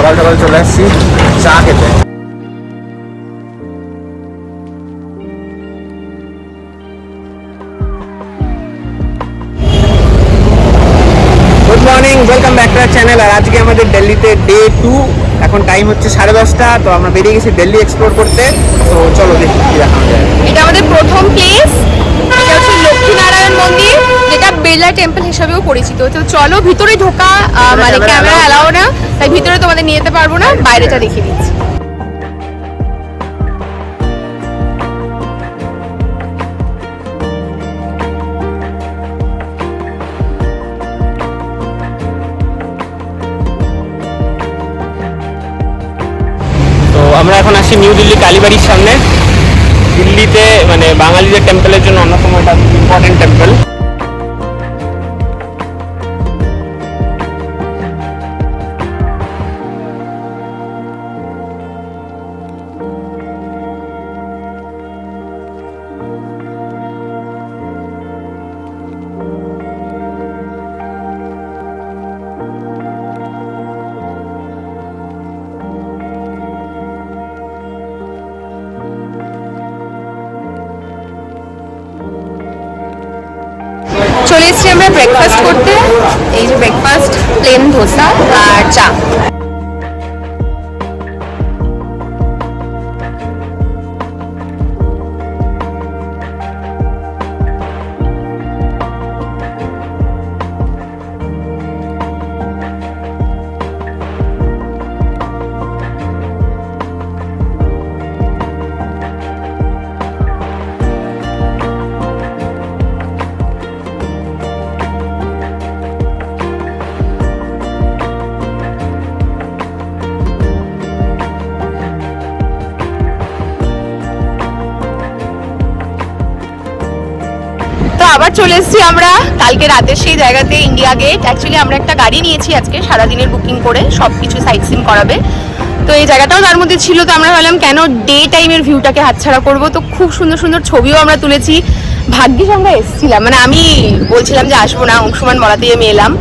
সকাল সকাল চলে আসছি চা খেতে। Good morning, welcome back to our channel. আর আজকে আমাদের দিল্লিতে ডে 2। এখন টাইম হচ্ছে 10:30। তো আমরা বেরিয়ে গেছি দিল্লি এক্সপ্লোর করতে। তো চলো দেখি কি দেখানো যায়। এটা আমাদের প্রথম প্লেস, এটা হচ্ছে লক্ষ্মীনারায়ণ মন্দির, যেটা বিড়লা টেম্পল হিসেবেও পরিচিত। তো চলো ভিতরে ঢোকা মানে ক্যামেরা অ্যালাউ না, তাই ভিতরে তোমাদের নিয়ে যেতে পারবো না, বাইরেটা দেখিয়ে দিচ্ছি। তো আমরা এখন আসি নিউ দিল্লি কালীবাড়ির সামনে। দিল্লিতে মানে বাঙালিদের টেম্পলের জন্য অন্যতম একটা ইম্পর্টেন্ট টেম্পল। চলে এসেছি আমরা ব্রেকফাস্ট করতে। এই যে ব্রেকফাস্ট, প্লেন ধোসা আর চা। আবার চলে এসেছি আমরা কালকে রাতের সেই জায়গাতে, ইন্ডিয়া গেট। অ্যাকচুয়ালি আমরা একটা গাড়ি নিয়েছি আজকে সারাদিনের বুকিং করে, সব কিছু সাইট সিন করাবে। তো এই জায়গাটাও তার মধ্যে ছিল, তো আমরা ভাবলাম কেন ডে টাইমের ভিউটাকে হাতছাড়া করবো। তো খুব সুন্দর সুন্দর ছবিও আমরা তুলেছি। ভাগ্যিস আমরা এসেছিলাম, মানে আমি বলছিলাম যে আসবো না, অংশমান বলাতেই আমি এলাম।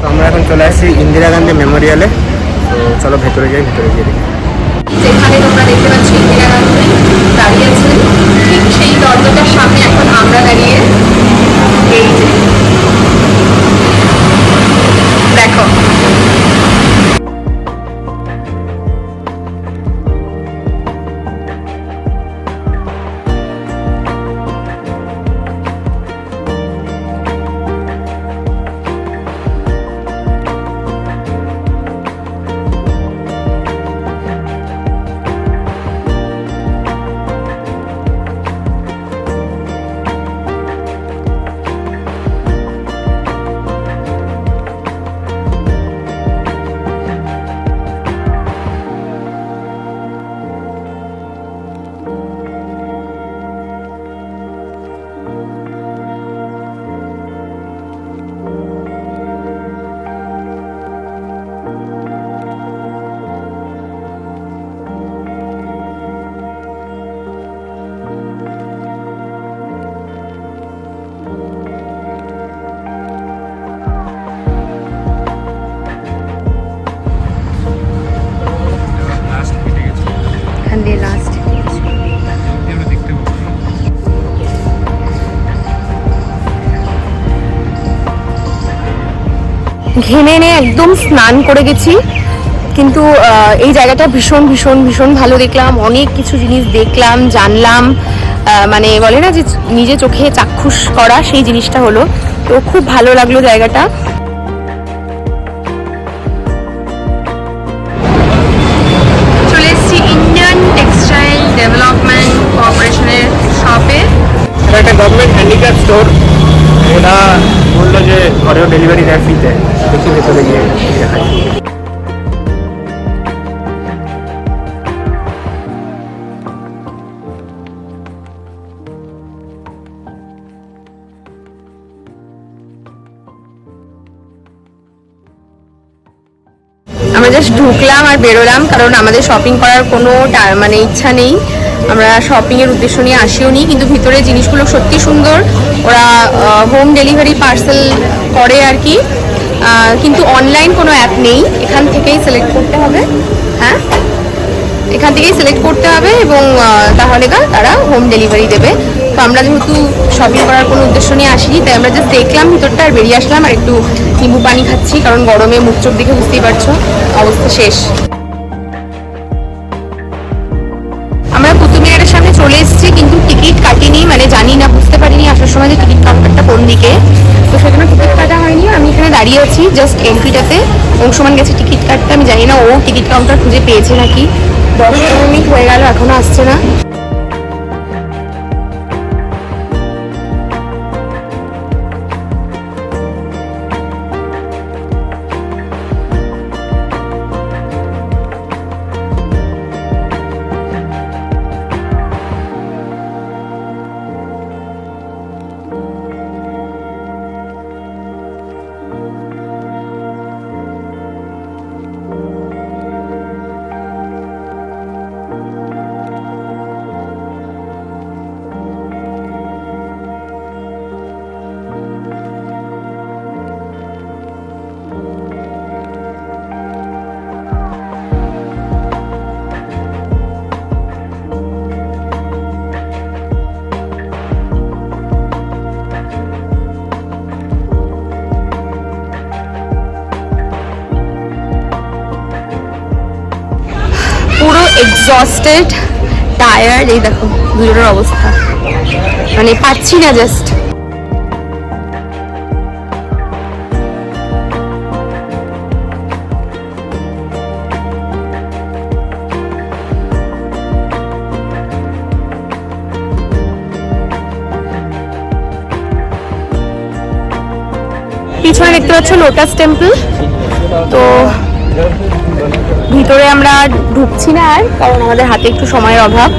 তো আমরা এখন চলে আসছি ইন্দিরা গান্ধী মেমোরিয়ালে। তো চলো ভেতরে যাই, ভেতরে গিয়ে দেখি। যেখানে তোমরা দেখতে পাচ্ছ ইন্দিরা গান্ধী দাঁড়িয়ে আছেন, ঠিক সেই দরজাটার সামনে এখন আমরা দাঁড়িয়ে। এই যে দেখো, লাস্ট ঘেমে এনে একদম স্নান করে গেছি, কিন্তু এই জায়গাটা ভীষণ ভীষণ ভীষণ ভালো দেখলাম। অনেক কিছু জিনিস দেখলাম, জানলাম, মানে বলে না যে নিজে চোখে চাক্ষুষ করা, সেই জিনিসটা হলো। তো খুব ভালো লাগলো জায়গাটা। চলে এসেছি ইন্ডিয়ান টেক্সটাইল ডেভেলপমেন্ট কর্পোরেশনের শপে। এটা একটা গভর্নমেন্ট হ্যান্ডিক্রাফট স্টোর। ওরা বললো যে ঘরেও ডেলিভারি দেয় ফ্রিতে। দেখি ভেতরে গিয়ে দেখাই। আমরা জাস্ট ঢুকলাম আর বেরোলাম, কারণ আমাদের শপিং করার কোনো মানে ইচ্ছা নেই। আমরা শপিংয়ের উদ্দেশ্য নিয়ে আসিও নি, কিন্তু ভিতরে জিনিসগুলো সত্যি সুন্দর। ওরা হোম ডেলিভারি পার্সেল করে আর কি, কিন্তু অনলাইন কোনো অ্যাপ নেই, এখান থেকেই সিলেক্ট করতে হবে। হ্যাঁ, এখান থেকেই সিলেক্ট করতে হবে এবং তাহলে তারা হোম ডেলিভারি দেবে। তো আমরা যেহেতু শপিং করার কোনো উদ্দেশ্য নিয়ে আসিনি, তাই আমরা জাস্ট দেখলাম ভিতরটা আর বেরিয়ে আসলাম, আর একটু নিম্বু পানি খাচ্ছি, কারণ গরমে মুখ চোখ দেখে বুঝতেই পারছো অবস্থা শেষ। আমরা কুতুবমিনারের সামনে চলে এসেছি, কিন্তু টিকিট কাটিনি, মানে জানি না, বুঝতে পারিনি আসার সময় যে টিকিট কাউন্টারটা কোন দিকে, তো সেখানে টিকিট কাটা হয়নি। আমি এখানে দাঁড়িয়ে আছি জাস্ট এন্ট্রিটাতে, অংশমান গেছে টিকিট কাটতে। আমি জানি না ও টিকিট কাউন্টার খুঁজে পেয়েছে নাকি। 10 মিনিট হয়ে গেল, এখনো আসছে না। পুরো এক্সস্টেড, টায়ার্ড, এই দেখো দুজনের অবস্থা, মানে পাচ্ছি না জাস্ট। পিছনে দেখতে পাচ্ছ লোটাস টেম্পল। তো ভিতরে আমরা ঢুকছি না আর, কারণ আমাদের হাতে একটু সময়ের অভাব।